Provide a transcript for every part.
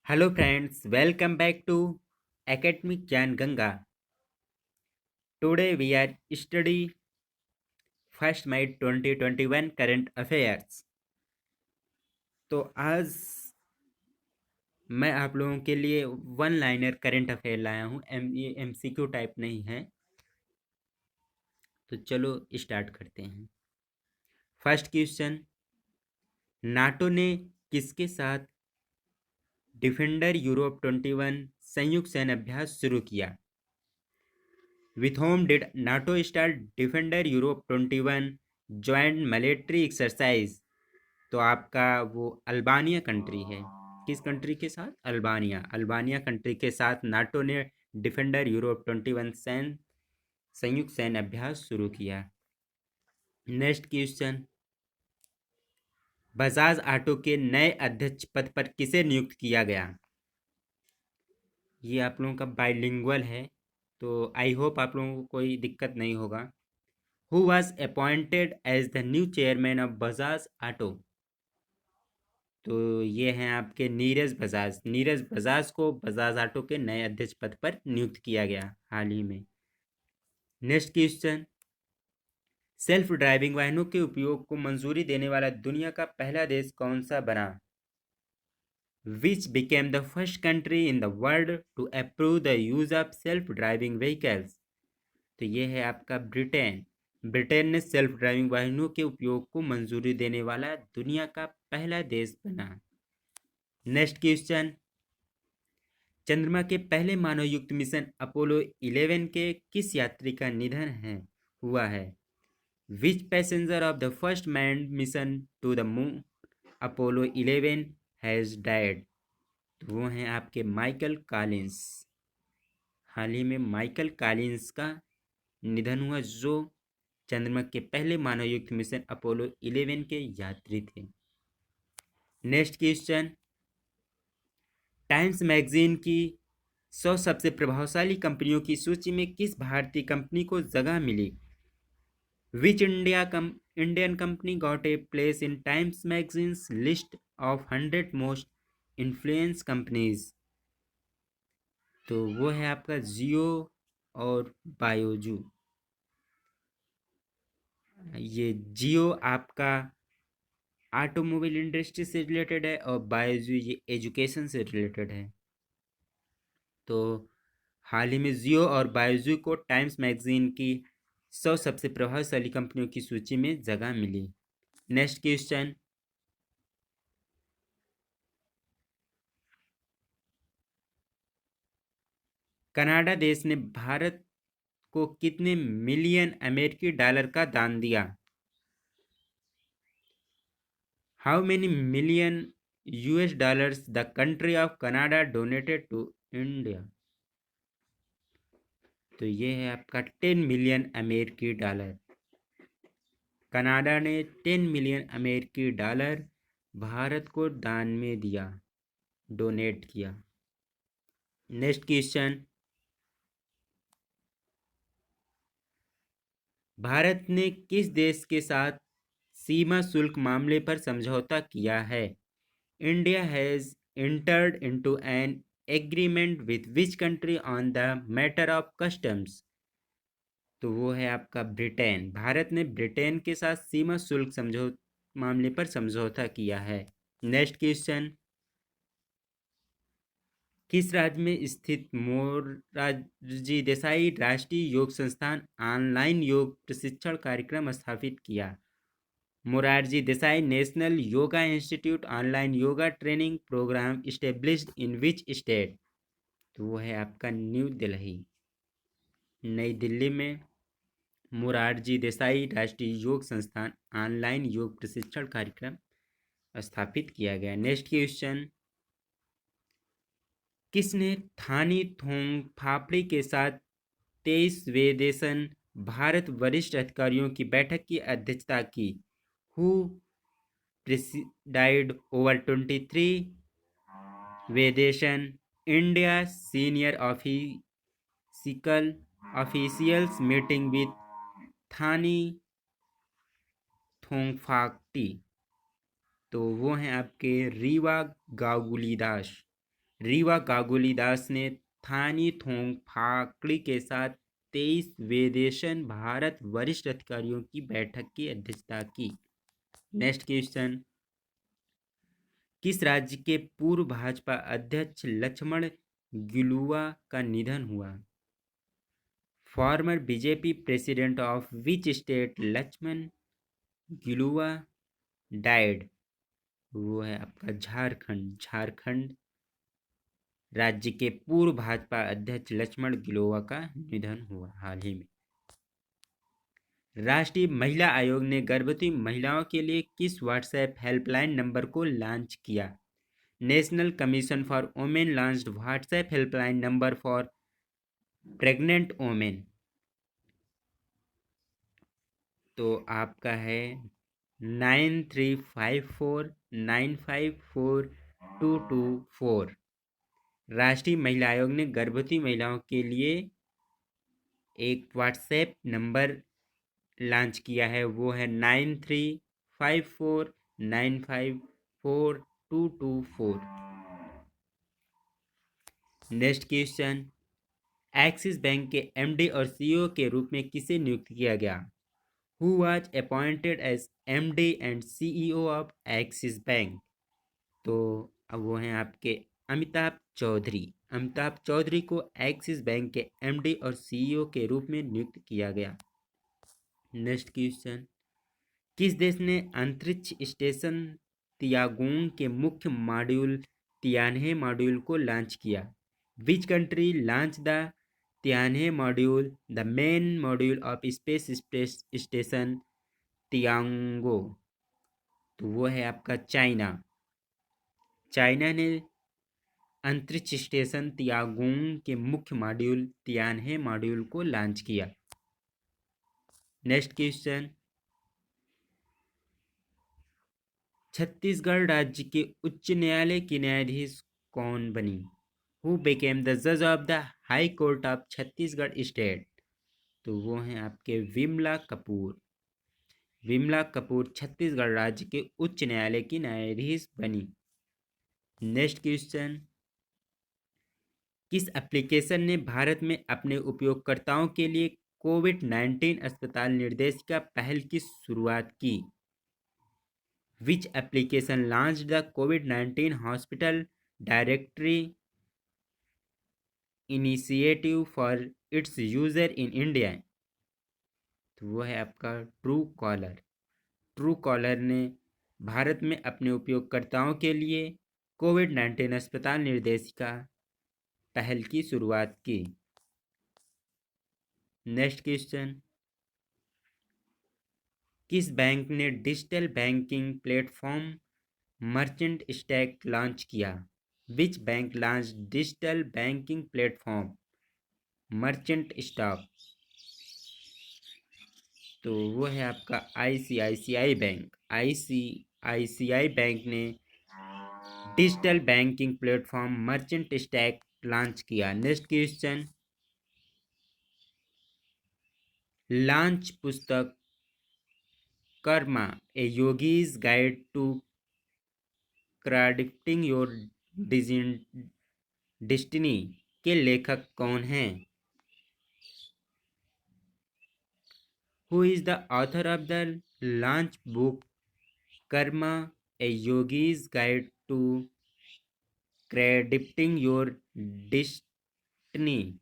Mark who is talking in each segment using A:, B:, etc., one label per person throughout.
A: Hello friends, welcome back to Academic Jan Ganga. Today we are study 1st May 2021 current affairs. तो आज मैं आप लोगों के लिए वन लाइनर करंट अफेयर लाया हूँ। ये एमसीक्यू टाइप नहीं है। तो चलो स्टार्ट करते हैं। फर्स्ट क्वेश्चन, नाटो ने किसके साथ डिफेंडर यूरोप 21 संयुक्त सैन्य अभ्यास शुरू किया? With whom did NATO start Defender Europe 21 joint military exercise? तो आपका वो अल्बानिया कंट्री है। किस कंट्री के साथ? अल्बानिया कंट्री के साथ नाटो ने डिफेंडर यूरोप 21 संयुक्त सैन्य अभ्यास शुरू किया। नेक्स्ट क्वेश्चन, बजाज ऑटो के नए अध्यक्ष पद पर किसे नियुक्त किया गया? ये आप लोगों का बाइलिंगुअल है, तो आई होप आप लोगों को कोई दिक्कत नहीं होगा। Who was appointed as the new chairman of Bajaj Auto? तो ये हैं आपके नीरज बजाज को बजाज ऑटो के नए अध्यक्ष पद पर नियुक्त किया गया हाल ही में। नेक्स्ट क्वेश्चन, सेल्फ ड्राइविंग वाहनों के उपयोग को मंजूरी देने वाला दुनिया का पहला देश कौन सा बना? Which became the first country in the world to approve the use of self driving vehicles? तो ये है आपका ब्रिटेन। ब्रिटेन ने सेल्फ ड्राइविंग वाहनों के उपयोग को मंजूरी देने वाला दुनिया का पहला देश बना। नेक्स्ट क्वेश्चन, चंद्रमा के पहले मानवयुक्त मिशन अपोलो 11 के किस यात्री का निधन हुआ है? Which passenger of the first manned mission to the moon Apollo 11 has died? तो वो हैं आपके माइकल कॉलिंस। हाल ही में माइकल कॉलिंस का निधन हुआ, जो चंद्रमा के पहले मानवयुक्त मिशन अपोलो 11 के यात्री थे। नेक्स्ट क्वेश्चन, टाइम्स मैगजीन की 100 सबसे प्रभावशाली कंपनियों की सूची में किस भारतीय कंपनी को जगह मिली? Which Indian company got a place in Times magazine's list of 100 most influence companies? तो वो है आपका जियो और बायोजू। ये जियो आपका ऑटोमोबाइल इंडस्ट्री से रिलेटेड है और बायोजू ये एजुकेशन से रिलेटेड है। तो हाल ही में जियो और बायोजू को टाइम्स मैगजीन की 100 सबसे प्रभावशाली कंपनियों की सूची में जगह मिली। नेक्स्ट क्वेश्चन, कनाडा देश ने भारत को कितने मिलियन अमेरिकी डॉलर का दान दिया? How many million US dollars the country of Canada donated to India? तो ये है आपका 10 मिलियन अमेरिकी डॉलर। कनाडा ने 10 मिलियन अमेरिकी डॉलर भारत को दान में दिया, डोनेट किया। नेक्स्ट क्वेश्चन, भारत ने किस देश के साथ सीमा शुल्क मामले पर समझौता किया है? India has entered into an agreement with which country on the matter of customs? तो वो है आपका ब्रिटेन। भारत ने ब्रिटेन के साथ सीमा शुल्क मामले पर समझौता किया है। नेक्स्ट क्वेश्चन, किस राज्य में स्थित मोरारजी देसाई राष्ट्रीय योग संस्थान ऑनलाइन योग प्रशिक्षण कार्यक्रम स्थापित किया? Morarji Desai national yoga institute online yoga training program established in which state? तो वो है आपका न्यू दिल्ली। नई दिल्ली में मोरारजी देसाई राष्ट्रीय योग संस्थान ऑनलाइन योग प्रशिक्षण कार्यक्रम स्थापित किया गया। नेक्स्ट क्वेश्चन, किसने थानी थोंगफापड़ी के साथ 23वें देशन भारत वरिष्ठ अधिकारियों की बैठक की अध्यक्षता की? हु प्रेसिडाइड ओवर 23 वेदेशन India senior officials meeting with Thani Thongphakdi? तो वो हैं आपके रीवा गांगुली दास। रीवा गांगुली दास ने थानी थोंग फाकड़ी के साथ 23 वेदेशन भारत वरिष्ठ अधिकारियों की बैठक की अध्यक्षता की। नेक्स्ट क्वेश्चन, किस राज्य के पूर्व भाजपा अध्यक्ष लक्ष्मण गिलुआ का निधन हुआ? Former BJP president of which state Laxman Gilua died? वो है आपका झारखंड। झारखंड राज्य के पूर्व भाजपा अध्यक्ष लक्ष्मण गिलोवा का निधन हुआ हाल ही में। राष्ट्रीय महिला आयोग ने गर्भवती महिलाओं के लिए किस व्हाट्सएप हेल्पलाइन नंबर को लॉन्च किया? National commission for women launched WhatsApp helpline number for pregnant women. तो आपका है 9354954224। राष्ट्रीय महिला आयोग ने गर्भवती महिलाओं के लिए एक व्हाट्सएप नंबर लॉन्च किया है, वो है 9354954224। नेक्स्ट क्वेश्चन, एक्सिस बैंक के एमडी और सीईओ के रूप में किसे नियुक्त किया गया? Who was appointed as MD and CEO of Axis Bank? तो अब वो हैं आपके अमिताभ चौधरी। अमिताभ चौधरी को एक्सिस बैंक के एमडी और सीईओ के रूप में नियुक्त किया गया। नेक्स्ट क्वेश्चन, किस देश ने अंतरिक्ष स्टेशन तियागोंग के मुख्य मॉड्यूल तियानहे मॉड्यूल को लॉन्च किया? Which country launch the Tianhe module, the main module of space station Tiangong? तो वो है आपका चाइना। चाइना ने अंतरिक्ष स्टेशन तियागोंग के मुख्य मॉड्यूल तियानहे मॉड्यूल को लॉन्च किया। नेक्स्ट क्वेश्चन, छत्तीसगढ़ राज्य के उच्च न्यायालय की न्यायाधीश कौन बनी? हु बिकेम द जज of the high court of Chhattisgarh state? तो वो हैं आपके विमला कपूर। विमला कपूर छत्तीसगढ़ राज्य के उच्च न्यायालय की न्यायाधीश बनी। नेक्स्ट क्वेश्चन, किस एप्लीकेशन ने भारत में अपने उपयोगकर्ताओं के लिए कोविड-19 अस्पताल निर्देशिका पहल की शुरुआत की? Which application launched the covid hospital directory initiative for its user in India? तो वो है आपका ट्रू कॉलर। ट्रू कॉलर ने भारत में अपने उपयोगकर्ताओं के लिए कोविड-19 अस्पताल निर्देशिका पहल की शुरुआत की। नेक्स्ट क्वेश्चन, किस बैंक ने digital banking platform merchant stack launch किया? Which bank launch digital banking platform merchant stock? तो वो है आपका आईसीआईसीआई बैंक। आईसीआईसीआई बैंक ने digital banking platform merchant stack launch किया। नेक्स्ट क्वेश्चन, लॉन्च पुस्तक karma a yogi's guide to crafting your destiny के लेखक कौन हैं? Who is the author of the launch book karma a yogi's guide to crafting your destiny?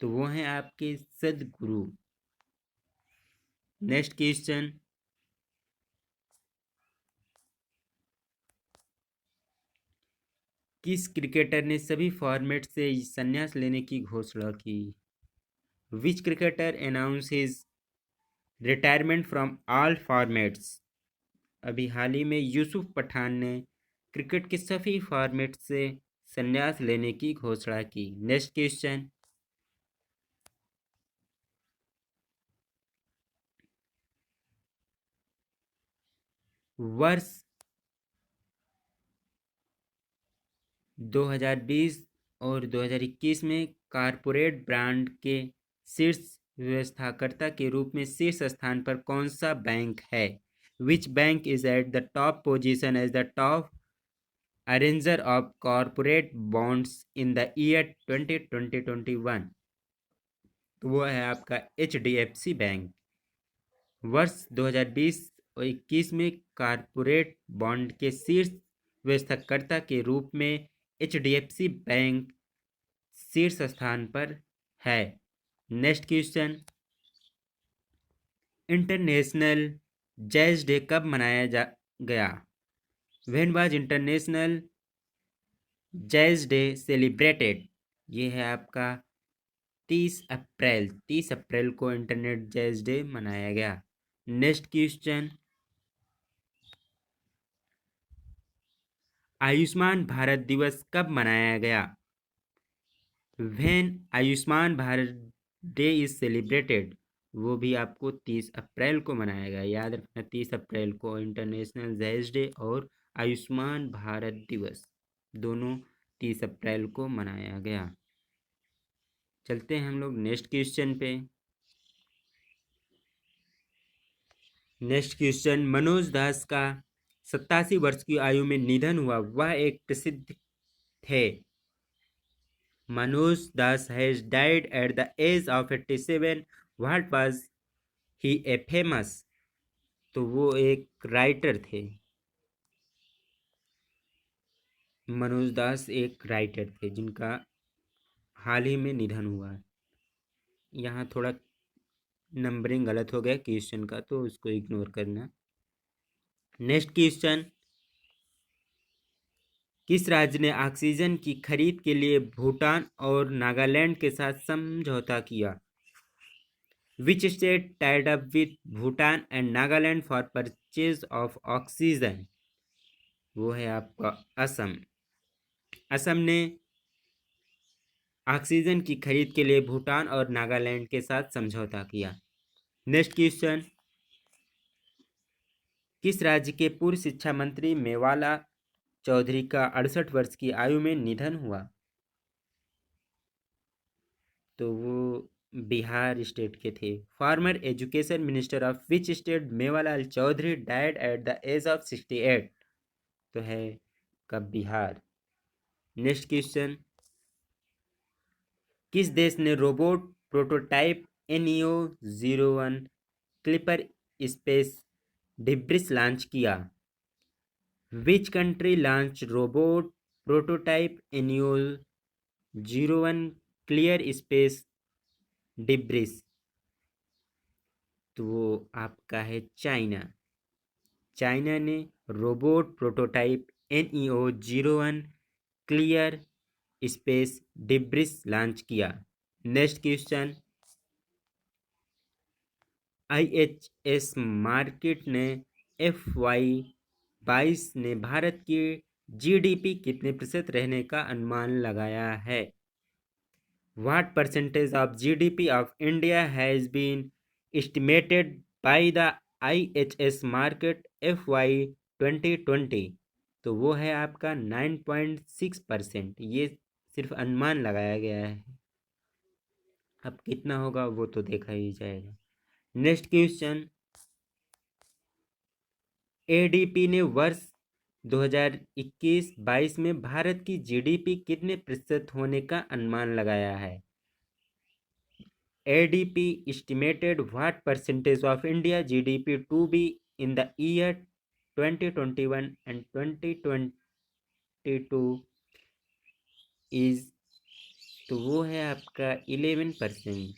A: तो वो हैं आपके सदगुरु। नेक्स्ट क्वेश्चन, किस क्रिकेटर ने सभी फॉर्मेट से संन्यास लेने की घोषणा की? विच cricketer announce his retirement from all formats? अभी हाल ही में यूसुफ पठान ने क्रिकेट के सभी फॉर्मेट से संन्यास लेने की घोषणा की। नेक्स्ट क्वेश्चन, वर्ष 2020 और 2021 में कारपोरेट ब्रांड के शीर्ष व्यवस्थाकर्ता के रूप में शीर्ष स्थान पर कौन सा बैंक है? Which bank is at the top position as the top arranger of corporate bonds in the year 2021। तो वो है आपका HDFC बैंक। वर्ष 2020 और 21 में कॉरपोरेट बॉन्ड के शीर्ष व्यवस्थाकर्ता के रूप में HDFC बैंक शीर्ष स्थान पर है। Next question, international jazz day कब मनाया गया? When was international jazz day celebrated? ये है आपका 30 अप्रैल को इंटरनेट जैज डे मनाया गया। नेक्स्ट क्वेश्चन, आयुष्मान भारत दिवस कब मनाया गया? When Ayushman Bharat day is celebrated? वो भी आपको 30 अप्रैल को मनाया गया। याद रखना, 30 अप्रैल को इंटरनेशनल जैज डे और आयुष्मान भारत दिवस दोनों 30 अप्रैल को मनाया गया। चलते हैं हम लोग नेक्स्ट क्वेश्चन पे। नेक्स्ट क्वेश्चन, मनोज दास का 87 वर्ष की आयु में निधन हुआ। वह एक प्रसिद्ध थे। Manoj Das has died at the age of 87। What was he a famous? तो वो एक राइटर थे। मनोज दास एक राइटर थे जिनका हाल ही में निधन हुआ। यहाँ थोड़ा नंबरिंग गलत हो गया क्वेश्चन का, तो उसको इग्नोर करना। नेक्स्ट क्वेश्चन, किस राज्य ने ऑक्सीजन की खरीद के लिए भूटान और नागालैंड के साथ समझौता किया? Which state tied up with Bhutan and Nagaland for purchase of oxygen? वो है आपका असम। असम ने ऑक्सीजन की खरीद के लिए भूटान और नागालैंड के साथ समझौता किया। नेक्स्ट क्वेश्चन, किस राज्य के पूर्व शिक्षा मंत्री मेवाला चौधरी का 68 वर्ष की आयु में निधन हुआ? तो वो बिहार स्टेट के थे। Former education minister of which state Mewalal Chaudhary died at the age of 68? तो है कब बिहार। नेक्स्ट क्वेश्चन, किस देश ने robot prototype NEO-01 clipper space debris launch किया? Which country launch robot prototype NEO-01 clear space debris? तो वो आपका है चाइना। चाइना ने robot prototype NEO-01 clear space debris launch किया। नेक्स्ट क्वेश्चन, IHS मार्केट ने FY22 ने भारत की GDP कितने प्रतिशत रहने का अनुमान लगाया है? What percentage of GDP of India has been estimated by the IHS market FY 2020? तो वो है आपका 9.6%। ये सिर्फ अनुमान लगाया गया है, अब कितना होगा वो तो देखा ही जाएगा। नेक्स्ट क्वेश्चन, ADP ने वर्ष 2021-22 में भारत की GDP कितने प्रतिशत होने का अनुमान लगाया है? ADP estimated what percentage of India GDP to be in the year 2021 and 2022 is? तो वो है आपका 11%।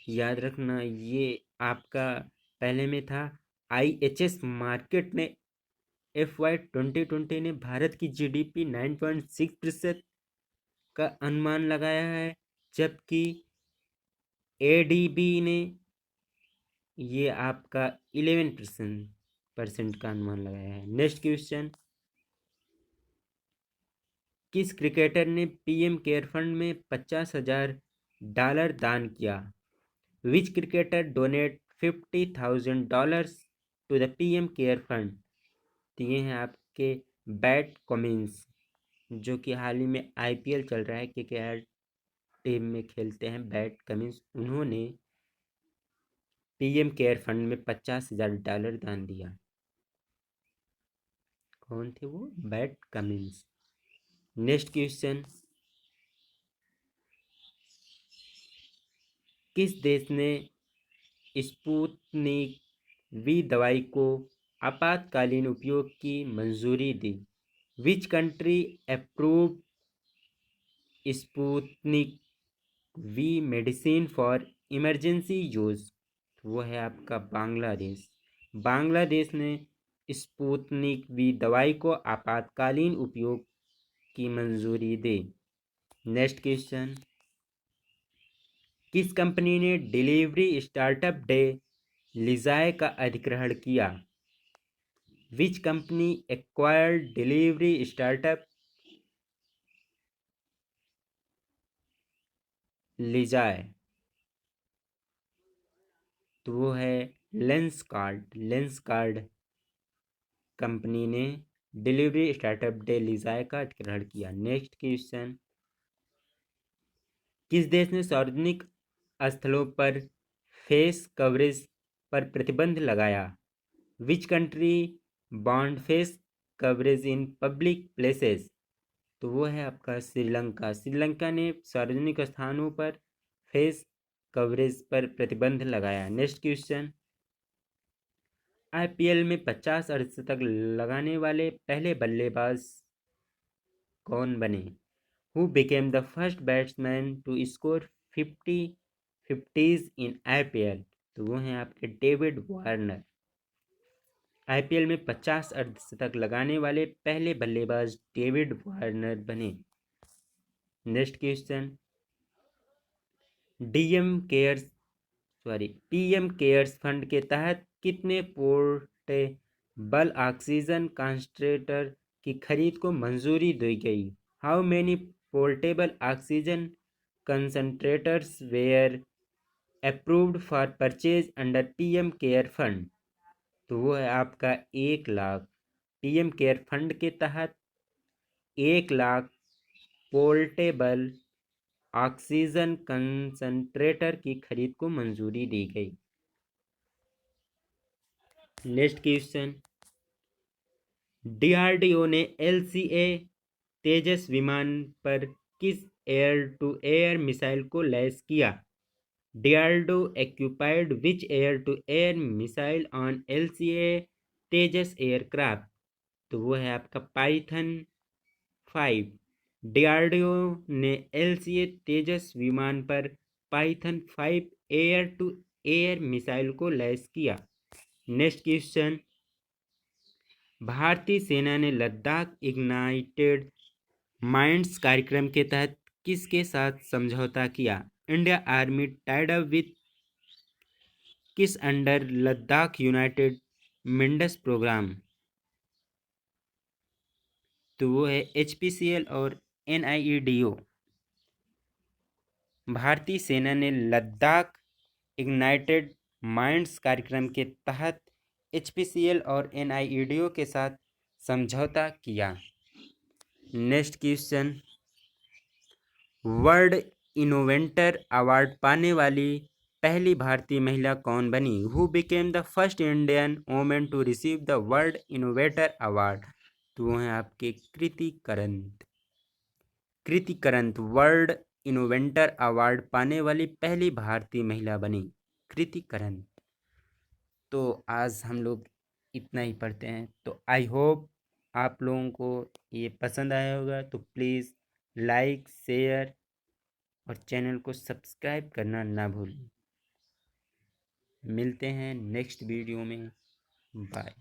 A: याद रखना, ये आपका पहले में था IHS मार्केट ने FY 2020 ने भारत की GDP 9.6% का अनुमान लगाया है, जबकि ADB ने ये आपका 11% का अनुमान लगाया है। नेक्स्ट क्वेश्चन, किस क्रिकेटर ने PM केयर फंड में $50,000 दान किया? Which cricketer donate $50,000 to the PM care fund? तो ये हैं आपके बैट कमिंस, जो कि हाल ही में IPL चल रहा है, KKR टीम में खेलते हैं बैट कमिंस। उन्होंने पीएम केयर फंड में $50,000 दान दिया। कौन थे वो? Bat Cummins. नेक्स्ट क्वेश्चन, किस देश ने स्पुतनिक वी दवाई को आपातकालीन उपयोग की मंजूरी दी? Which country approved Sputnik V medicine for emergency use? वो है आपका बांग्लादेश। बांग्लादेश ने स्पुतनिक वी दवाई को आपातकालीन उपयोग की मंजूरी दी। नेक्स्ट क्वेश्चन, किस कंपनी ने डिलीवरी स्टार्टअप डे लिजाए का अधिग्रहण किया? Which company acquired delivery startup लिजाए? तो वो है लेंसकार्ट कंपनी ने डिलीवरी स्टार्टअप डे लिजाए का अधिग्रहण किया। नेक्स्ट क्वेश्चन, किस देश ने सार्वजनिक स्थलों पर फेस कवरेज पर प्रतिबंध लगाया? Which country bond face coverage in public places? तो वो है आपका श्रीलंका। श्रीलंका ने सार्वजनिक स्थानों पर फेस कवरेज पर प्रतिबंध लगाया। नेक्स्ट क्वेश्चन, आईपीएल में 50 अर्धशतक लगाने वाले पहले बल्लेबाज कौन बने? Who became the first batsman to score 50 in IPL? तो वो हैं आपके डेविड वार्नर। आईपीएल में 50 अर्धशतक लगाने वाले पहले बल्लेबाज डेविड वार्नर बने। Next question, PM cares fund के तहत कितने पोर्टेबल ऑक्सीजन कंसंट्रेटर की खरीद को मंजूरी दी गई? How many portable oxygen concentrators were approved for purchase under PM care fund? तो वो है आपका 1,00,000। पीएम केयर फंड के तहत 1,00,000 पोर्टेबल ऑक्सीजन कंसंट्रेटर की खरीद को मंजूरी दी गई। नेक्स्ट क्वेश्चन, डीआरडीओ ने एलसीए तेजस विमान पर किस एयर टू एयर मिसाइल को लैस किया? DRDO occupied which air to air missile on LCA Tejas aircraft? तो वो है आपका पाइथन 5। डीआरडीओ ने एलसीए तेजस विमान पर Python 5 air to air missile को लैस किया। नेक्स्ट क्वेश्चन, भारतीय सेना ने लद्दाख इग्नाइटेड माइंड्स कार्यक्रम के तहत किसके साथ समझौता किया? India army tied up with किस अंडर लद्दाख यूनाइटेड मिंडस प्रोग्राम? तो वो है एचपीसीएल और एनआईईडीओ। भारतीय सेना ने लद्दाख इग्नाइटेड माइंड्स कार्यक्रम के तहत एचपीसीएल और एनआईईडीओ के साथ समझौता किया। Next question, world innovator award पाने वाली पहली भारतीय महिला कौन बनी? Who became the first Indian women to receive the world innovator award? तो वो हैं आपके Kriti Karant world innovator award पाने वाली पहली भारतीय महिला बनी, कृति करंत। तो आज हम लोग इतना ही पढ़ते हैं। तो आई होप आप लोगों को ये पसंद आया होगा। तो प्लीज़ लाइक, शेयर और चैनल को सब्सक्राइब करना ना भूलें। मिलते हैं नेक्स्ट वीडियो में। बाय।